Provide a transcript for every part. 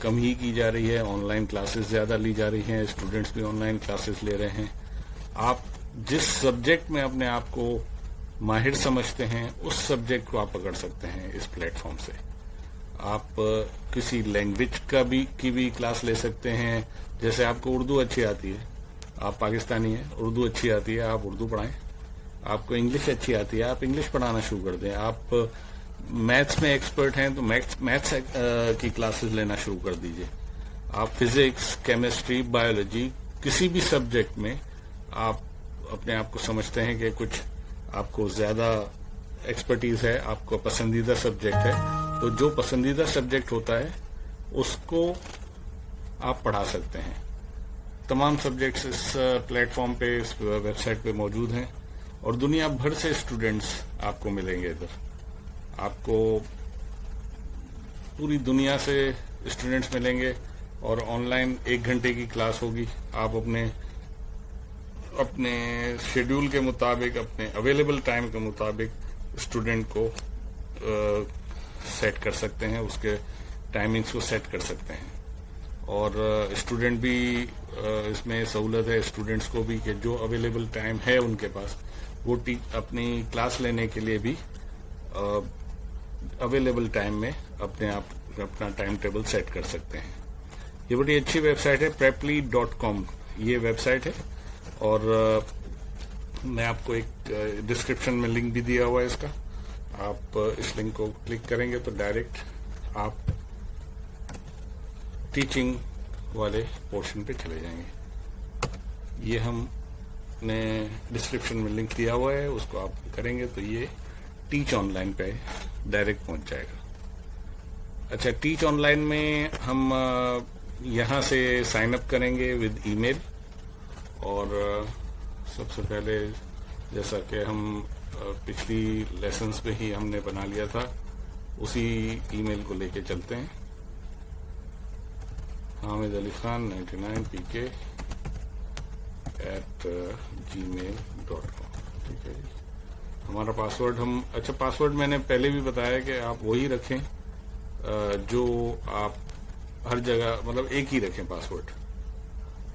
کم ہی کی جا رہی ہے، آن لائن کلاسز زیادہ لی جا رہی ہیں، اسٹوڈنٹس بھی آن لائن کلاسز لے رہے ہیں. آپ جس سبجیکٹ میں اپنے آپ کو ماہر سمجھتے ہیں اس سبجیکٹ کو آپ پکڑ سکتے ہیں اس پلیٹ فارم سے. آپ کسی لینگویج کی بھی کلاس لے سکتے ہیں. جیسے آپ کو اردو اچھی آتی ہے، آپ پاکستانی ہیں، اردو اچھی آتی ہے، آپ اردو پڑھائیں. آپ کو انگلش اچھی آتی ہے، آپ انگلش پڑھانا شروع کر دیں. آپ میتھس میں ایکسپرٹ ہیں تو میتھس کی کلاسز لینا شروع کر دیجئے. آپ فزکس، کیمسٹری، بایولوجی کسی بھی سبجیکٹ میں آپ اپنے آپ کو سمجھتے ہیں کہ کچھ آپ کو زیادہ ایکسپرٹیز ہے، آپ کو پسندیدہ سبجیکٹ ہے، تو جو پسندیدہ سبجیکٹ ہوتا ہے اس کو آپ پڑھا سکتے ہیں. تمام سبجیکٹس اس پلیٹ فارم پہ، اس ویب سائٹ پہ موجود ہیں، اور دنیا بھر سے اسٹوڈنٹس آپ کو ملیں گے. ادھر آپ کو پوری دنیا سے اسٹوڈنٹس ملیں گے، اور آن لائن 1 گھنٹے کی کلاس ہوگی. آپ اپنے شیڈیول کے مطابق، اپنے اویلیبل ٹائم کے مطابق اسٹوڈنٹ کو سیٹ کر سکتے ہیں، اس کے ٹائمنگز کو سیٹ کر سکتے ہیں. اور اسٹوڈنٹ بھی اس میں سہولت ہے اسٹوڈنٹس کو بھی کہ جو اویلیبل ٹائم ہے ان کے پاس، وہ اپنی کلاس لینے کے لیے بھی اویلیبل ٹائم میں اپنا ٹائم ٹیبل سیٹ کر سکتے ہیں. یہ بڑی اچھی ویب سائٹ ہے، preply.com یہ ویب سائٹ ہے. اور میں آپ کو ایک ڈسکرپشن میں لنک بھی دیا ہوا ہے اس کا. آپ اس لنک کو کلک کریں گے تو ڈائریکٹ آپ ٹیچنگ والے پورشن پہ چلے جائیں گے. یہ ہم نے ڈسکرپشن میں لنک دیا ہوا ہے، اس کو آپ کریں گے تو یہ ٹیچ آن لائن پہ ڈائریکٹ پہنچ جائے گا. اچھا، ٹیچ آن لائن میں ہم یہاں سے سائن اپ کریں گے ود ای میل. اور سب سے پہلے جیسا کہ ہم پچھلی لیسنز پہ ہی ہم نے بنا لیا تھا، اسی ای میل کو لے کے چلتے ہیں. Hamid Ali Khan 99 PK @gmail.com. ٹھیک ہے جی، ہمارا پاسورڈ اچھا پاسورڈ میں نے پہلے بھی بتایا کہ آپ وہی رکھیں جو آپ ہر جگہ، مطلب ایک ہی رکھیں پاسورڈ،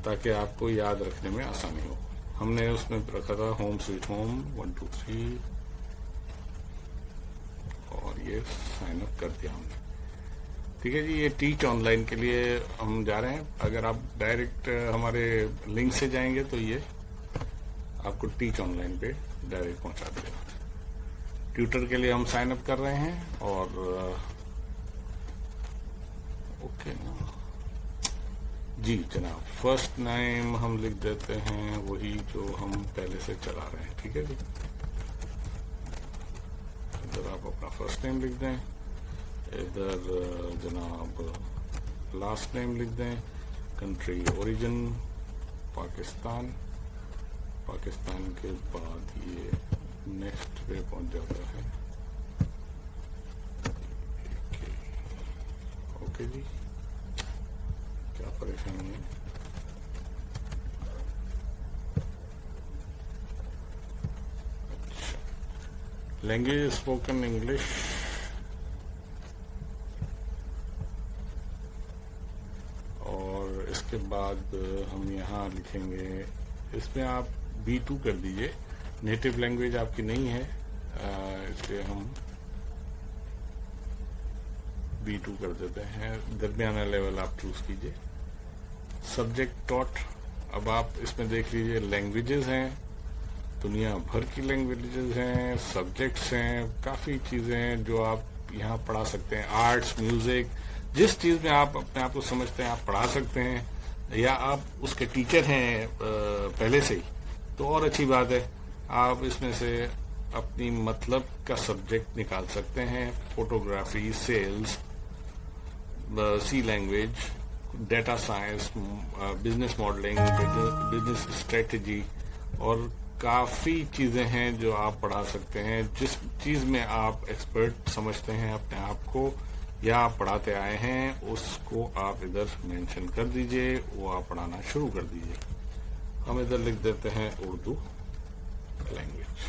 تاکہ آپ کو یاد رکھنے میں آسانی ہو. ہم نے اس میں رکھا تھا ہوم سویٹ ہوم 1 2 3، اور یہ سائن اپ کر دیا ہم نے. ٹھیک ہے جی، یہ ٹیچ آن لائن کے لیے ہم جا رہے ہیں. اگر آپ ڈائریکٹ ہمارے لنک سے جائیں گے تو یہ آپ کو ٹیچ آن لائن پہ ڈائریکٹ پہنچا دے گا. ٹیوٹر کے لیے ہم سائن اپ کر رہے ہیں، اور اوکے جی جناب، فرسٹ نیم ہم لکھ دیتے ہیں وہی جو ہم پہلے سے چلا رہے ہیں. ٹھیک ہے جی، ادھر آپ اپنا فرسٹ نیم لکھ دیں، ادھر جناب لاسٹ نیم لکھ دیں. کنٹری اوریجن پاکستان، پاکستان کے بعد یہ نیکسٹ پہ پہنچ جاتا ہے. اوکے جی، کیا پریشانی ہے؟ اچھا، لینگویج اسپوکن انگلش، اور اس کے بعد ہم یہاں لکھیں گے، اس میں آپ B2 کر دیجئے. نیٹو لینگویج آپ کی نہیں ہے، اس لیے ہم B2 کر دیتے ہیں. درمیانہ لیول آپ چوز کیجئے. سبجیکٹ ٹاٹ، اب آپ اس میں دیکھ لیجئے لینگویجز ہیں، دنیا بھر کی لینگویجز ہیں، سبجیکٹس ہیں، کافی چیزیں ہیں جو آپ یہاں پڑھا سکتے ہیں. آرٹس، میوزک، جس چیز میں آپ اپنے آپ کو سمجھتے ہیں آپ پڑھا سکتے ہیں، یا آپ اس کے ٹیچر ہیں پہلے سے ہی تو اور اچھی بات ہے. آپ اس میں سے اپنی مطلب کا سبجیکٹ نکال سکتے ہیں. Photography, sales, C language, data science, business modelling, business strategy, اور کافی چیزیں ہیں جو آپ پڑھا سکتے ہیں. جس چیز میں آپ ایکسپرٹ سمجھتے ہیں اپنے آپ کو یا آپ پڑھاتے آئے ہیں اس کو آپ ادھر مینشن کر دیجئے، وہ آپ پڑھانا شروع کر دیجئے. ہم ادھر لکھ دیتے ہیں اردو لینگویج.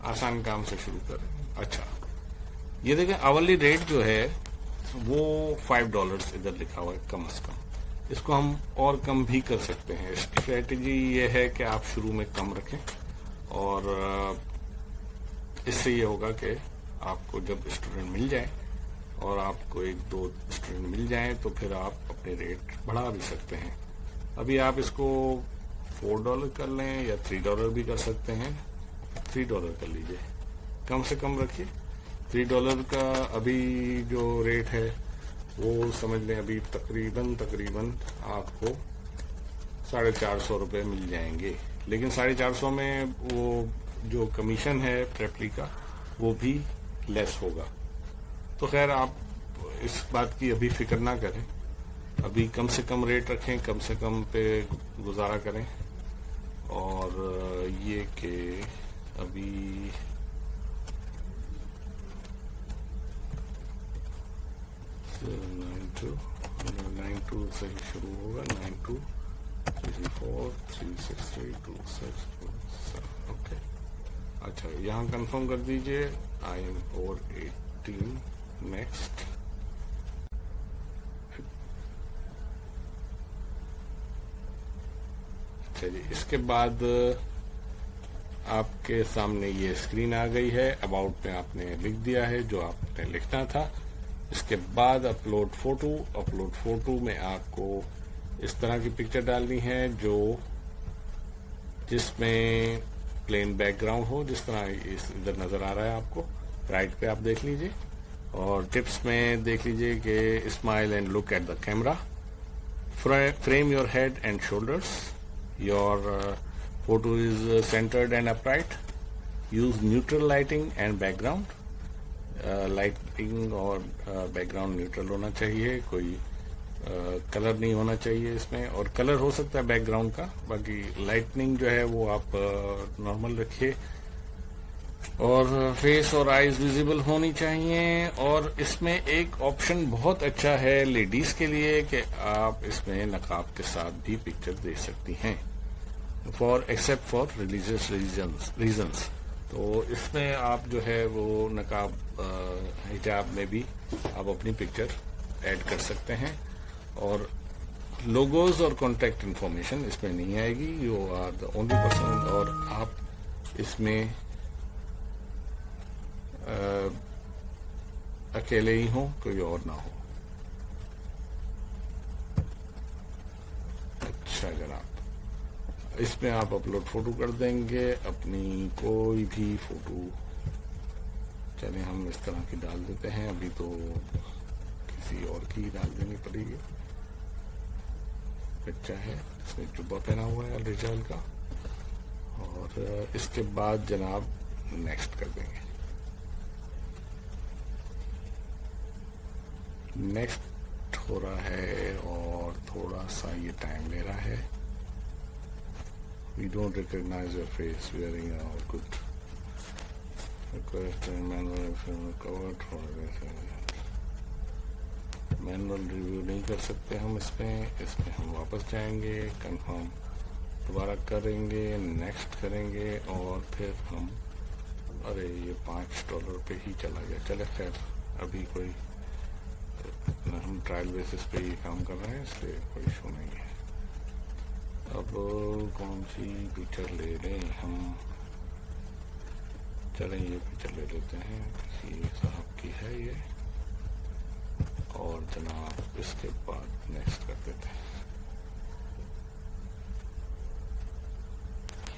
آسان کام سے شروع کریں. اچھا، یہ دیکھیں اورلی ریٹ جو ہے وہ $5 ادھر لکھا ہوا ہے کم از کم. اس کو ہم اور کم بھی کر سکتے ہیں. اسٹریٹجی یہ ہے کہ آپ شروع میں کم رکھیں اور اس سے یہ ہوگا کہ آپ کو جب اسٹوڈنٹ مل جائیں اور آپ کو 1-2 اسٹوڈنٹ مل جائیں تو پھر آپ اپنے ریٹ بڑھا بھی سکتے ہیں. ابھی آپ اس کو $4 کر لیں یا $3 بھی کر سکتے ہیں. $3 کر لیجئے, کم سے کم رکھیے. $3 کا ابھی جو ریٹ ہے وہ سمجھ لیں ابھی تقریباً آپ کو $450 مل جائیں گے. لیکن 450 میں وہ جو کمیشن ہے پریپلی کا وہ بھی لیس ہوگا. تو خیر آپ اس بات کی ابھی فکر نہ کریں, ابھی کم سے کم ریٹ رکھیں, کم سے کم پہ گزارا کریں. اور یہ کہ ابھی 92 سے شروع ہوگا. 9234363267. اوکے, اچھا یہاں کنفرم کر دیجئے آئی ایم اوور 18. نیکسٹ. اچھا جی, اس کے بعد آپ کے سامنے یہ اسکرین آ گئی ہے. اباؤٹ میں آپ نے لکھ دیا ہے جو آپ نے لکھنا تھا. اس کے بعد اپلوڈ فوٹو میں آپ کو اس طرح کی پکچر ڈالنی ہے جس میں پلین بیک گراؤنڈ ہو, جس طرح ادھر نظر آ رہا ہے آپ کو. رائٹ پہ آپ دیکھ لیجئے اور ٹپس میں دیکھ لیجئے کہ smile and look at the camera. Frame your head and shoulders. Your photo is centered and upright. Use neutral lighting and background. Lighting اور بیک گراؤنڈ نیوٹرل ہونا چاہیے, کوئی کلر نہیں ہونا چاہیے اس میں. اور کلر ہو سکتا ہے بیک گراؤنڈ کا, باقی لائٹنگ جو ہے وہ آپ نارمل رکھیے. اور فیس اور آئیز ویزیبل ہونی چاہیے. اور اس میں ایک آپشن بہت اچھا ہے لیڈیز کے لیے کہ آپ اس میں نقاب کے ساتھ بھی پکچر دے سکتی ہیں, ایکسپٹ فار ریلیجیس ریزنس. تو اس میں آپ جو ہے وہ نقاب حجاب میں بھی آپ اپنی پکچر ایڈ کر سکتے ہیں. اور لوگوز اور کانٹیکٹ انفارمیشن اس میں نہیں آئے گی. You are the only person, اور آپ اس میں اکیلے ہی ہوں, کوئی اور نہ ہو. اچھا جناب, اس میں آپ اپلوڈ فوٹو کر دیں گے اپنی کوئی بھی فوٹو. چلیں ہم اس طرح کی ڈال دیتے ہیں. ابھی تو کسی اور کی ڈال دینی پڑے گی. بچہ ہے, اس نے جبہ پہنا ہوا ہے الرجال کا. اور اس کے بعد جناب نیکسٹ کر دیں گے. نیکسٹ ہو رہا ہے اور تھوڑا سا یہ ٹائم لے رہا ہے. We don't recognize your face wearing our good request and manual film covered for manual review نہیں کر سکتے ہم. اس میں ہم واپس جائیں گے, کنفرم دوبارہ کریں گے, نیکسٹ کریں گے, اور پھر ہم ارے یہ $5 پہ ہی چلا گیا. چلے خیر, ابھی کوئی ہم ٹرائل بیسس پہ ہی کام کر رہے ہیں, اس لیے کوئی ایشو نہیں ہے. اب کون سی پکچر لے لیں ہم؟ چلیں یہ پکچر لے لیتے ہیں, کسی صاحب کی ہے یہ. اور جناب اس کے بعد نیکسٹ کر دیتے ہیں.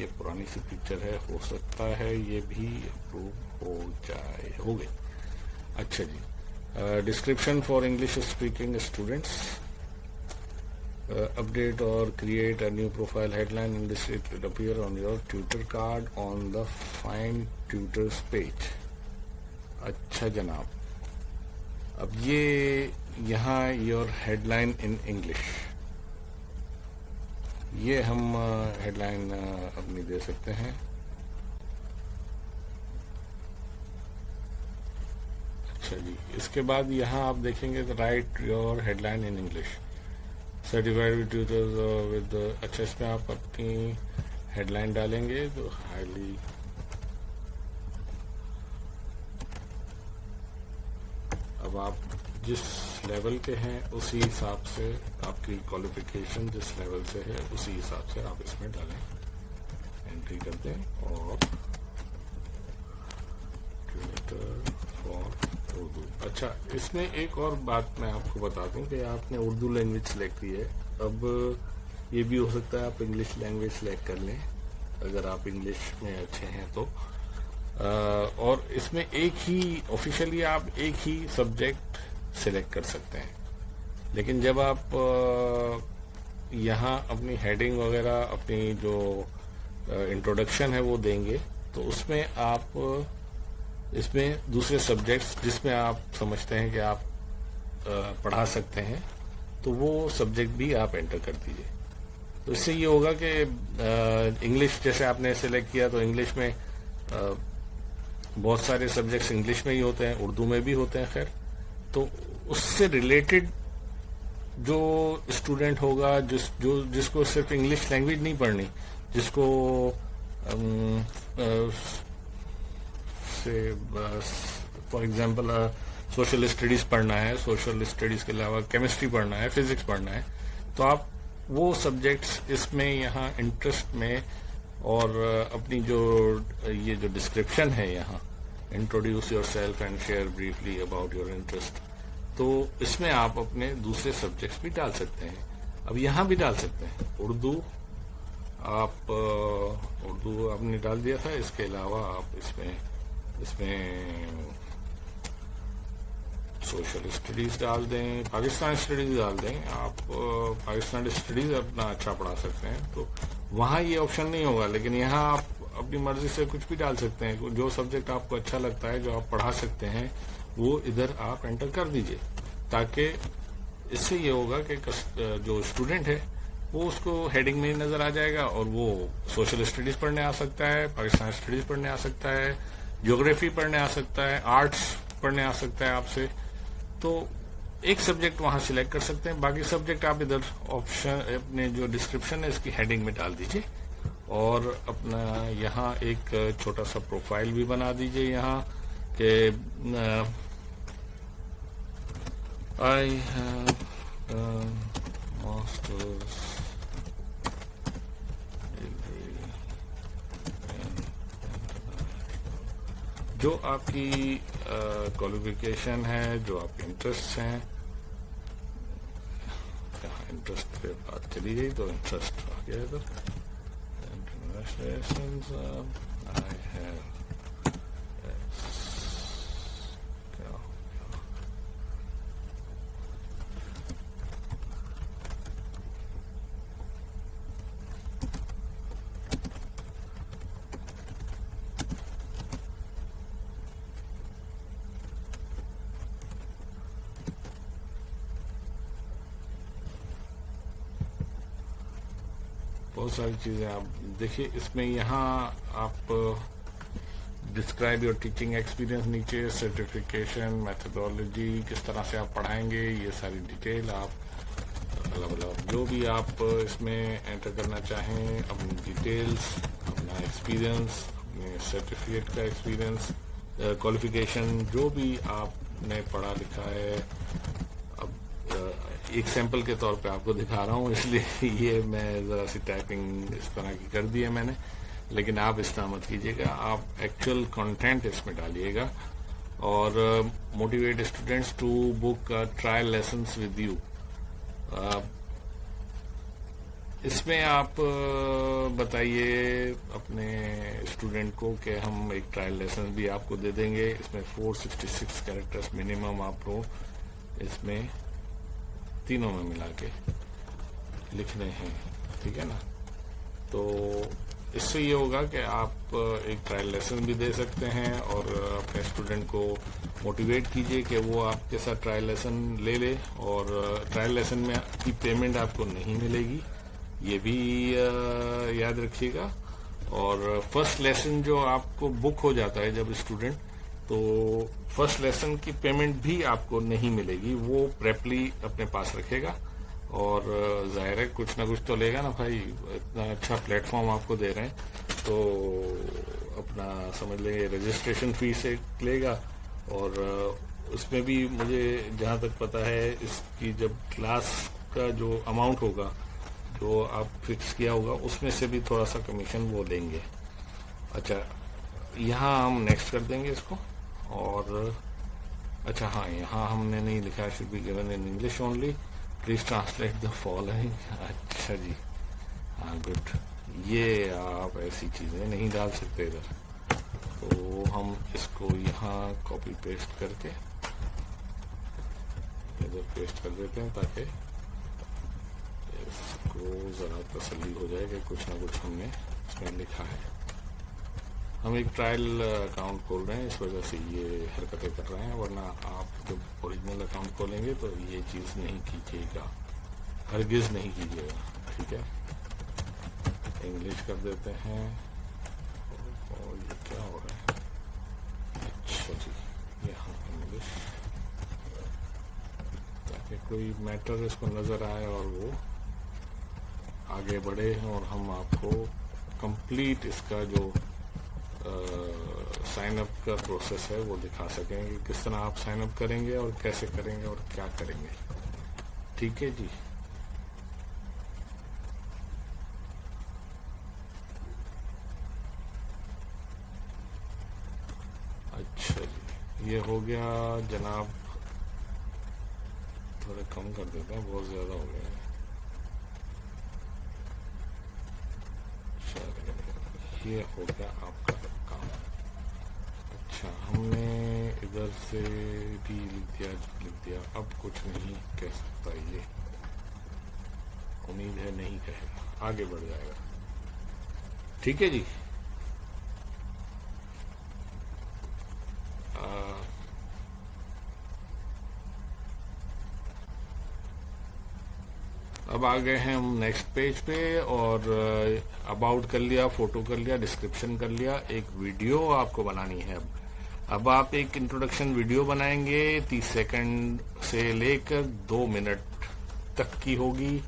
یہ پرانی سی پکچر ہے, ہو سکتا ہے یہ بھی اپروو ہو گئی. اچھا جی, description for English speaking students. Update or create a new profile headline in this. It will appear on your tutor card on the Find Tutors page. اچھا جناب, اب یہ یہاں your headline in English, یہ ہم ہیڈ لائن اپنی دے سکتے ہیں. اچھا جی, اس کے بعد یہاں آپ دیکھیں گے write your headline in English. Certified with tutors with. اچھا, اس میں آپ اپنی ہیڈ لائن ڈالیں گے تو ہائیلی اب آپ جس لیول کے ہیں اسی حساب سے آپ کی کوالیفیکیشن جس لیول سے ہے اسی حساب سے آپ اس میں ڈالیں, انٹری کر دیں. اور ٹویٹر فار اردو. اچھا, اس میں ایک اور بات میں آپ کو بتا دوں کہ آپ نے اردو لینگویج سلیکٹ کی ہے. اب یہ بھی ہو سکتا ہے آپ انگلش لینگویج سلیکٹ کر لیں اگر آپ انگلش میں اچھے ہیں تو. اور اس میں ایک ہی آفیشیلی آپ ایک ہی سبجیکٹ سلیکٹ کر سکتے ہیں, لیکن جب آپ یہاں اپنی ہیڈنگ وغیرہ اپنی جو انٹروڈکشن ہے وہ دیں گے تو اس میں آپ اس میں دوسرے سبجیکٹس جس میں آپ سمجھتے ہیں کہ آپ پڑھا سکتے ہیں تو وہ سبجیکٹ بھی آپ انٹر کر دیجیے. تو اس سے یہ ہوگا کہ انگلش جیسے آپ نے سلیکٹ کیا تو انگلش میں بہت سارے سبجیکٹس انگلش میں ہی ہوتے ہیں, اردو میں بھی ہوتے ہیں. خیر, تو اس سے ریلیٹڈ جو اسٹوڈنٹ ہوگا جس کو صرف انگلش لینگویج نہیں پڑھنی, جس کو فار ایگزامپل سوشل اسٹڈیز پڑھنا ہے, سوشل اسٹڈیز کے علاوہ کیمسٹری پڑھنا ہے, فزکس پڑھنا ہے, تو آپ وہ سبجیکٹس اس میں یہاں انٹرسٹ میں اور اپنی جو یہ جو ڈسکرپشن ہے یہاں introduce your self and share briefly about your interest, تو اس میں آپ اپنے دوسرے سبجیکٹس بھی ڈال سکتے ہیں. اب یہاں بھی ڈال سکتے ہیں اردو آپ نے ڈال دیا تھا. اس کے علاوہ آپ اس میں سوشل اسٹڈیز ڈال دیں, پاکستان اسٹڈیز ڈال دیں. آپ پاکستان اسٹڈیز اپنا اچھا پڑھا سکتے ہیں تو وہاں یہ آپشن نہیں ہوگا, لیکن یہاں آپ اپنی مرضی سے کچھ بھی ڈال سکتے ہیں. جو سبجیکٹ آپ کو اچھا لگتا ہے, جو آپ پڑھا سکتے ہیں, وہ ادھر آپ انٹر کر دیجئے, تاکہ اس سے یہ ہوگا کہ جو اسٹوڈنٹ ہے وہ اس کو ہیڈنگ میں نظر آ جائے گا اور وہ سوشل اسٹڈیز پڑھنے آ سکتا ہے, پاکستان اسٹڈیز پڑھنے آ سکتا ہے, جیوگرافی پڑھنے آ سکتا ہے, آرٹس پڑھنے آ سکتا ہے آپ سے. تو ایک سبجیکٹ وہاں سلیکٹ کر سکتے ہیں, باقی سبجیکٹ آپ ادھر آپشن اپنے جو ڈسکرپشن ہے اس کی ہیڈنگ میں ڈال دیجئے اور اپنا یہاں ایک چھوٹا سا پروفائل بھی بنا دیجئے یہاں کہ I have done master's degree in جو آپ کی کوالیفیکیشن ہے, جو آپ کے انٹرسٹ ہیں. انٹرسٹ پہ بات چلی گئی تو انٹرسٹ آ گیا ادھر. I have بہت ساری چیزیں آپ دیکھیے اس میں. یہاں آپ ڈسکرائب یور ٹیچنگ ایکسپیرئنس, نیچے سرٹیفکیشن, میتھڈالوجی, کس طرح سے آپ پڑھائیں گے, یہ ساری ڈیٹیل آپ جو بھی آپ اس میں انٹر کرنا چاہیں, اپنی ڈیٹیلز, اپنا ایکسپیرئنس, اپنے سرٹیفکیٹ کا ایکسپیرئنس, کوالیفیکیشن, جو بھی آپ نے پڑھا لکھا ہے. ایک سیمپل کے طور پہ آپ کو دکھا رہا ہوں, اس لیے یہ میں ذرا سی ٹائپنگ اس طرح کی کر دی ہے میں نے, لیکن آپ اس طرح مت کیجیے گا, آپ ایکچوئل کنٹینٹ اس میں ڈالیے گا. اور motivate students to book trial lessons with you, اس میں آپ بتائیے اپنے اسٹوڈنٹ کو کہ ہم ایک ٹرائل لیسن بھی آپ کو دے دیں گے. اس میں 466 کیریکٹرز منیمم آپ کو اس میں تینوں میں ملا کے لکھنے ہیں, ٹھیک ہے نا. تو اس سے یہ ہوگا کہ آپ ایک ٹرائل لیسن بھی دے سکتے ہیں اور اپنے اسٹوڈنٹ کو موٹیویٹ کیجئے کہ وہ آپ کے ساتھ ٹرائل لیسن لے لے. اور ٹرائل لیسن میں کی پیمنٹ آپ کو نہیں ملے گی, یہ بھی یاد رکھیے گا. اور فرسٹ لیسن جو آپ کو بک ہو جاتا ہے جب اسٹوڈنٹ, تو فرسٹ لیسن کی پیمنٹ بھی آپ کو نہیں ملے گی, وہ پریپلی اپنے پاس رکھے گا. اور ظاہر ہے کچھ نہ کچھ تو لے گا نا بھائی, اتنا اچھا پلیٹ فارم آپ کو دے رہے ہیں تو اپنا سمجھ لیں رجسٹریشن فیس ایک لے گا اور اس میں بھی مجھے جہاں تک پتا ہے اس کی جب کلاس کا جو اماؤنٹ ہوگا جو آپ فکس کیا ہوگا اس میں سے بھی تھوڑا سا کمیشن وہ لیں گے. اچھا یہاں ہم نیکسٹ کر دیں گے اس کو. اور اچھا ہاں یہاں ہم نے نہیں لکھا should be given in English only please translate the following. اچھا جی ہاں گڈ. یہ آپ ایسی چیزیں نہیں ڈال سکتے ادھر, تو ہم اس کو یہاں کاپی پیسٹ کر کے ادھر پیسٹ کر دیتے ہیں تاکہ اس کو ذرا تسلی ہو جائے کہ کچھ نہ کچھ ہم نے اس میں لکھا ہے. ہم ایک ٹرائل اکاؤنٹ کھول رہے ہیں اس وجہ سے یہ حرکتیں کر رہے ہیں, ورنہ آپ جب اوریجنل اکاؤنٹ کھولیں گے تو یہ چیز نہیں کیجیے گا, ہرگز نہیں کیجیے گا. ٹھیک ہے انگلش کر دیتے ہیں. اور یہ کیا ہو رہا ہے؟ اچھا جی یہاں انگلش تاکہ کوئی میٹر اس کو نظر آئے اور وہ آگے بڑھے, اور ہم آپ کو کمپلیٹ اس کا جو سائن اپ کا پروسیس ہے وہ دکھا سکیں کہ کس طرح آپ سائن اپ کریں گے اور کیسے کریں گے اور کیا کریں گے. ٹھیک ہے جی. اچھا جی یہ ہو گیا جناب, تھوڑا کم کر دیتے ہیں بہت زیادہ ہو گیا ہے. یہ ہو گیا آپ کا کام. اچھا ہم نے ادھر سے بھی لکھ دیا اب کچھ نہیں کہہ سکتا, یہ امید ہے نہیں کہے گا, آگے بڑھ جائے گا. ٹھیک ہے جی. اب آ گئے ہیں ہم نیکسٹ پیج پہ, اور اباؤٹ کر لیا, فوٹو کر لیا, ڈسکرپشن کر لیا. ایک ویڈیو آپ کو بنانی ہے. اب آپ ایک انٹروڈکشن ویڈیو بنائیں گے 30 سیکنڈ سے لے کر 2 منٹ تک کی ہوگی.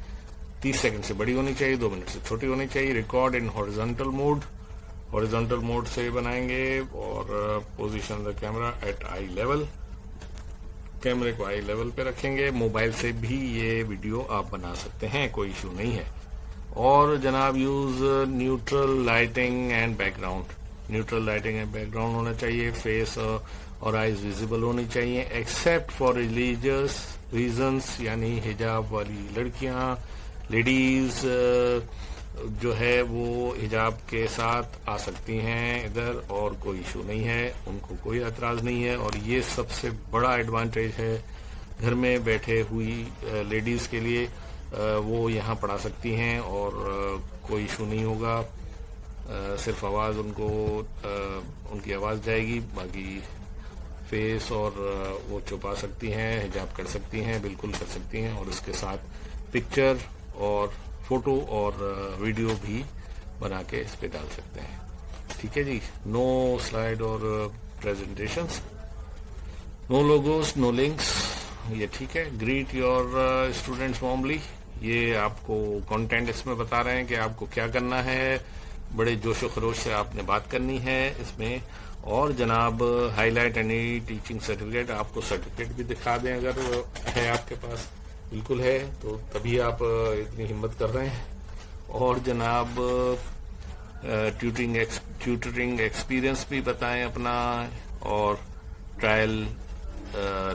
30 سیکنڈ سے بڑی ہونی چاہیے, 2 منٹ سے چھوٹی ہونی چاہیے. Record in horizontal mode, horizontal mode سے بنائیں گے. اور position the camera at eye level, کیمرے کو آئی لیول پہ رکھیں گے. موبائل سے بھی یہ ویڈیو آپ بنا سکتے ہیں, کوئی ایشو نہیں ہے. اور جناب use neutral lighting and back ground, neutral lighting and back ground ہونا چاہیے. فیس اور آئیز ویزیبل ہونی چاہیے ایکسیپٹ فار ریلیجیس ریزنس, یعنی حجاب والی لڑکیاں لیڈیز جو ہے وہ حجاب کے ساتھ آ سکتی ہیں ادھر, اور کوئی ایشو نہیں ہے, ان کو کوئی اعتراض نہیں ہے. اور یہ سب سے بڑا ایڈوانٹیج ہے گھر میں بیٹھے ہوئی لیڈیز کے لیے, وہ یہاں پڑھا سکتی ہیں اور کوئی ایشو نہیں ہوگا. صرف آواز ان کو ان کی آواز جائے گی, باقی فیس اور وہ چھپا سکتی ہیں, حجاب کر سکتی ہیں, بالکل کر سکتی ہیں. اور اس کے ساتھ پکچر اور فوٹو اور ویڈیو بھی بنا کے اس پہ ڈال سکتے ہیں. ٹھیک ہے جی. نو سلائیڈ اور پریزنٹیشنز, نو لوگوز, نو لنکس, یہ ٹھیک ہے. گریٹ یور اسٹوڈینٹس وارملی, یہ آپ کو کنٹینٹ اس میں بتا رہے ہیں کہ آپ کو کیا کرنا ہے. بڑے جوش و خروش سے آپ نے بات کرنی ہے اس میں. اور جناب high light any teaching certificate, آپ کو سرٹیفکیٹ بھی دکھا دیں اگر ہے آپ کے پاس. بالکل ہے تو تبھی آپ اتنی ہمت کر رہے ہیں. اور جناب ٹیوٹرنگ ایکسپیرئنس بھی بتائیں اپنا, اور ٹرائل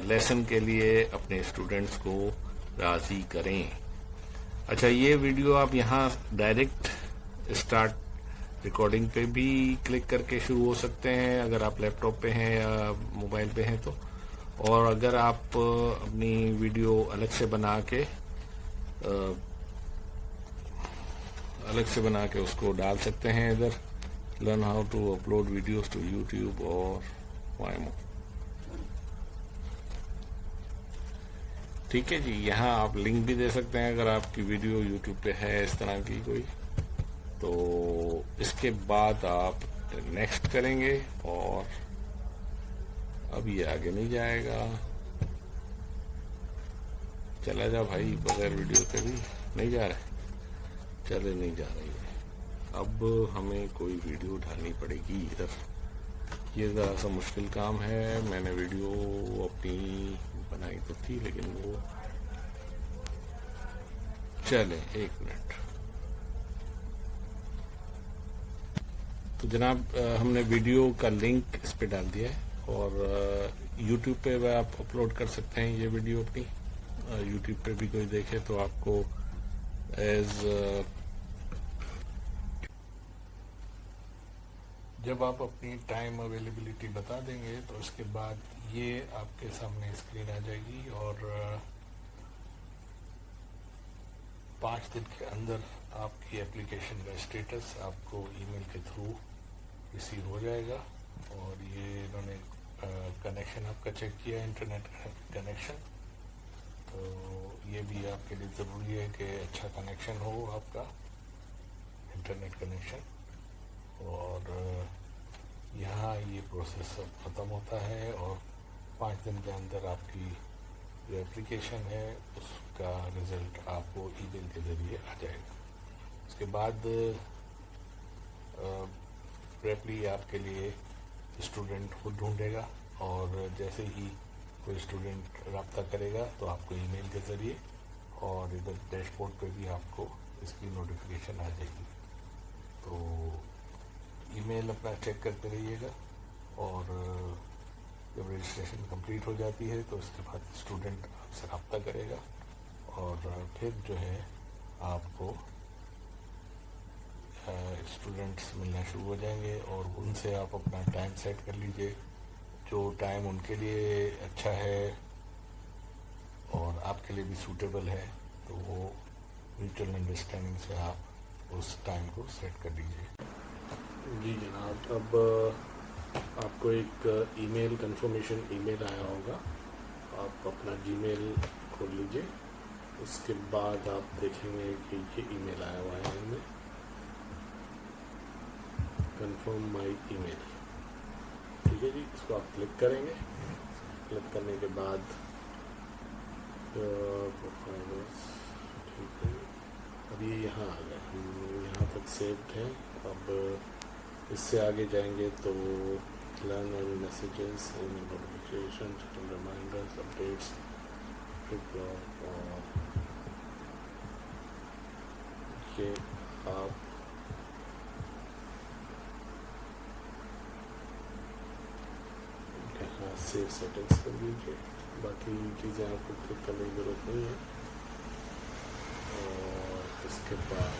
لیسن کے لیے اپنے اسٹوڈینٹس کو راضی کریں. اچھا یہ ویڈیو آپ یہاں ڈائریکٹ اسٹارٹ ریکارڈنگ پہ بھی کلک کر کے شروع ہو سکتے ہیں اگر آپ لیپ ٹاپ پہ ہیں یا موبائل پہ ہیں تو. اور اگر آپ اپنی ویڈیو الگ سے بنا کے اس کو ڈال سکتے ہیں ادھر. Learn how to upload videos to YouTube اور وائمو. ٹھیک ہے جی. یہاں آپ لنک بھی دے سکتے ہیں اگر آپ کی ویڈیو یوٹیوب پہ ہے اس طرح کی کوئی. تو اس کے بعد آپ نیکسٹ کریں گے, اور اب یہ آگے نہیں جائے گا. چلا جا بھائی, بغیر ویڈیو کے بھی نہیں جا رہے, چلے نہیں جا رہی ہے. اب ہمیں کوئی ویڈیو ڈالنی پڑے گی ادھر. یہ ذرا سا مشکل کام ہے. میں نے ویڈیو اپنی بنائی تو تھی لیکن وہ چلے 1 منٹ. تو جناب ہم نے ویڈیو کا لنک اس پہ ڈال دیا ہے اور یوٹیوب پہ آپ اپلوڈ کر سکتے ہیں یہ ویڈیو اپنی. یوٹیوب پہ بھی کوئی دیکھے تو آپ کو جب آپ اپنی ٹائم اویلیبلٹی بتا دیں گے تو اس کے بعد یہ آپ کے سامنے اسکرین آ جائے گی اور 5 دن کے اندر آپ کی اپلیکیشن کا اسٹیٹس آپ کو ای میل کے تھرو ریسیو ہو جائے گا. اور یہ انہوں نے کنیکشن آپ کا چیک کیا انٹرنیٹ کنیکشن, تو یہ بھی آپ کے لیے ضروری ہے کہ اچھا کنیکشن ہو آپ کا انٹرنیٹ کنیکشن. اور یہاں یہ پروسیس سب ختم ہوتا ہے اور 5 دن کے اندر آپ کی جو اپلیکیشن ہے اس کا رزلٹ آپ کو ای میل کے ذریعے آ جائے گا. اس کے بعد پریپلی آپ کے لیے اسٹوڈنٹ خود ڈھونڈے گا اور جیسے ہی کوئی اسٹوڈنٹ رابطہ کرے گا تو آپ کو ای میل کے ذریعے اور ادھر ڈیش بورڈ پہ بھی آپ کو اس کی نوٹیفیکیشن آ جائے گی. تو ای میل اپنا چیک کرتے رہیے گا اور جب رجسٹریشن کمپلیٹ ہو جاتی ہے تو اس کے بعد اسٹوڈنٹ آپ سے رابطہ کرے گا اور پھر جو ہے آپ کو اسٹوڈنٹس ملنا شروع ہو جائیں گے اور ان سے آپ اپنا ٹائم سیٹ کر لیجئے جو ٹائم ان کے لیے اچھا ہے اور آپ کے لیے بھی سوٹیبل ہے. تو وہ میوچل انڈرسٹینڈنگ سے آپ اس ٹائم کو سیٹ کر لیجیے. جی جناب, اب آپ کو ایک ای میل کنفرمیشن ای میل آیا ہوگا. آپ اپنا جی میل کھول لیجئے. اس کے بعد آپ دیکھیں گے کہ یہ ای میل آیا ہوا ہے ان میں کنفرم مائی ای میل. ٹھیک ہے جی, اس کو آپ کلک کریں گے. کلک کرنے کے بعد ٹھیک ہے, اب یہ یہاں آ گیا, ہم یہاں تک سیوڈ ہیں. اب اس سے آگے جائیں گے تو learn every messages, notification, reminders, updates, اور یہ آپ یہاں سیو سیٹنگس کر لیجیے. باقی چیزیں آپ کو کلک کرنے کی ضرورت نہیں ہے. اور اس کے بعد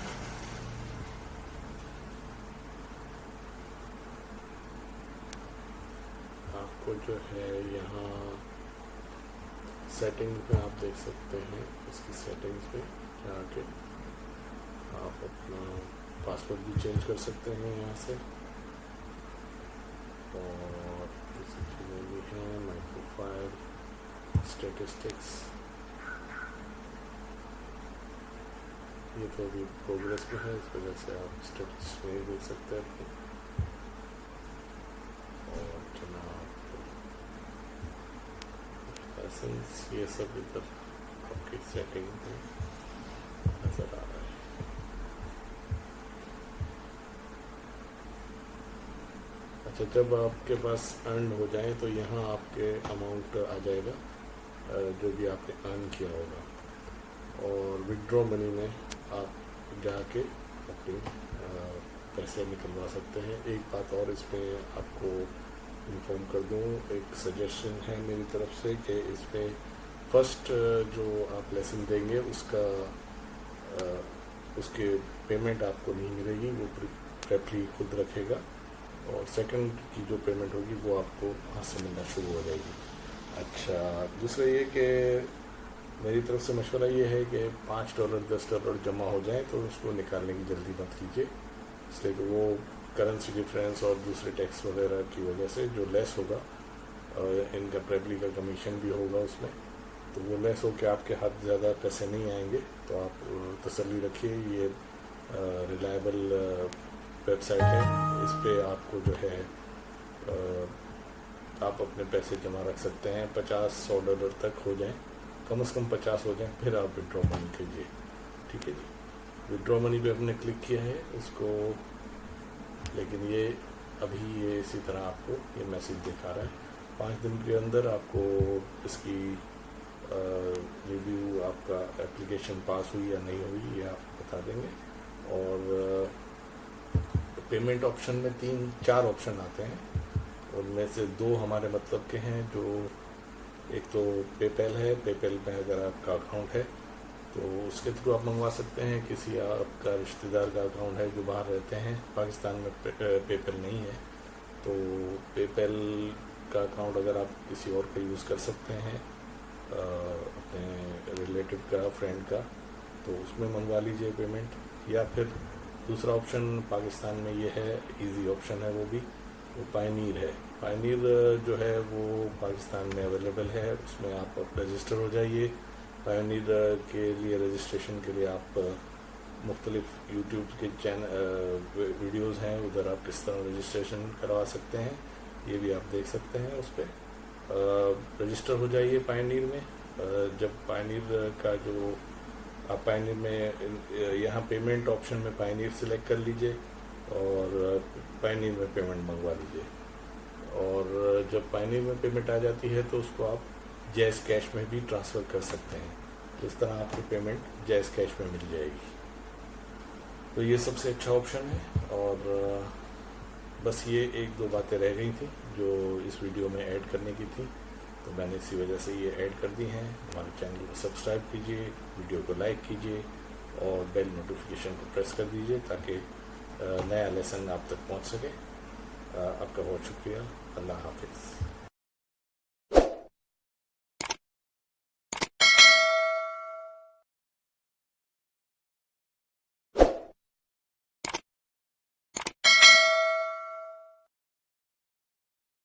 آپ کو جو ہے یہاں سیٹنگ میں آپ دیکھ سکتے ہیں, اس کی سیٹنگز پہ جا کے آپ اپنا پاسورڈ بھی چینج کر سکتے ہیں یہاں سے. اور اسی چیزیں بھی ہیں, مائی پروفائل, اسٹیٹسٹکس, یہ تو ابھی پروگریس میں ہے اس وجہ سے آپ اسٹیٹس نہیں دیکھ سکتے اپنے. اور جناب لائسنس, یہ سب ادھر آپ کی سیٹنگ میں نظر آ رہا ہے. اچھا, جب آپ کے پاس ارن ہو جائیں تو یہاں آپ کے اماؤنٹ آ جائے گا جو بھی آپ نے ارن کیا ہوگا. اور ودڈرا منی میں آپ جا کے اپنے پیسے نکلوا سکتے ہیں. ایک بات اور اس پہ آپ کو انفارم کر دوں, ایک سجیشن ہے میری طرف سے کہ اس پہ فرسٹ جو آپ لیسن دیں گے اس کا اس کے پیمنٹ آپ کو نہیں ملے گی, وہ پریپلی خود رکھے گا. اور سیکنڈ کی جو پیمنٹ ہوگی وہ آپ کو وہاں سے ملنا شروع ہو جائے گی. اچھا, دوسرا یہ کہ میری طرف سے مشورہ یہ ہے کہ $5 $10 جمع ہو جائیں تو اس کو نکالنے کی جلدی مت کیجیے, اس لیے کہ وہ کرنسی ڈفرینس اور دوسرے ٹیکس وغیرہ کی وجہ سے جو لیس ہوگا, ان کا پریپلی کا کمیشن بھی ہوگا اس میں, تو وہ لیس ہو کے آپ کے ہاتھ زیادہ پیسے نہیں آئیں گے. تو آپ تسلی رکھیے, یہ ریلائبل ویب سائٹ ہے, اس پہ آپ کو جو ہے آپ اپنے پیسے جمع رکھ سکتے ہیں. $50-100 تک ہو جائیں, کم از کم 50 ہو جائیں, پھر آپ وڈرا منی کیجیے. ٹھیک ہے جی, وڈرا منی پہ ہم نے کلک کیا ہے اس کو, لیکن یہ ابھی یہ اسی طرح آپ کو یہ میسیج دکھا رہا ہے. 5 دن کے اندر آپ کو اس کی ریویو آپ کا اپلیکیشن پاس ہوئی یا نہیں ہوئی یہ آپ کو بتا دیں گے. اور پیمنٹ آپشن میں 4 آپشن آتے ہیں. ان میں سے 2 ہمارے مطلب کے ہیں, جو ایک تو پے پیل ہے. پے پیل میں اگر آپ کا اکاؤنٹ ہے تو اس کے تھرو آپ منگوا سکتے ہیں. کسی آپ کا رشتہ دار کا اکاؤنٹ ہے جو باہر رہتے ہیں, پاکستان میں پے پیل نہیں ہے, تو پے پیل کا اکاؤنٹ اگر آپ کسی اور کا یوز کر سکتے ہیں, اپنے ریلیٹیو کا, فرینڈ کا, تو اس میں منگوا لیجئے پیمنٹ. یا پھر دوسرا آپشن پاکستان میں یہ ہے, ایزی آپشن ہے, وہ پائنیر ہے. پائنیر جو ہے وہ پاکستان میں اویلیبل ہے. اس میں آپ رجسٹر ہو جائیے. پائنیر کے لیے رجسٹریشن کے لیے آپ مختلف یوٹیوب کے ویڈیوز ہیں, ادھر آپ کس طرح رجسٹریشن کروا سکتے ہیں یہ بھی آپ دیکھ سکتے ہیں. اس پہ رجسٹر ہو جائیے پائنیر میں. جب پائنیر کا جو آپ پائنیر میں یہاں پیمنٹ آپشن میں پائنیر سلیکٹ کر لیجئے اور پائنیر میں پیمنٹ منگوا لیجئے. اور جب پائنیر میں پیمنٹ آ جاتی ہے تو اس کو آپ جیز کیش میں بھی ٹرانسفر کر سکتے ہیں. اس طرح آپ کی پیمنٹ جیز کیش میں مل جائے گی. تو یہ سب سے اچھا آپشن ہے. اور بس یہ 1-2 باتیں رہ گئی تھیں جو اس ویڈیو میں ایڈ کرنے کی تھی, تو میں نے اسی وجہ سے یہ ایڈ کر دی ہیں. ہمارے چینل کو سبسکرائب کیجئے, ویڈیو کو لائک کیجئے اور بیل نوٹیفیکیشن کو پریس کر دیجئے تاکہ نیا لیسن آپ تک پہنچ سکے. آپ کا بہت شکریہ. اللہ حافظ.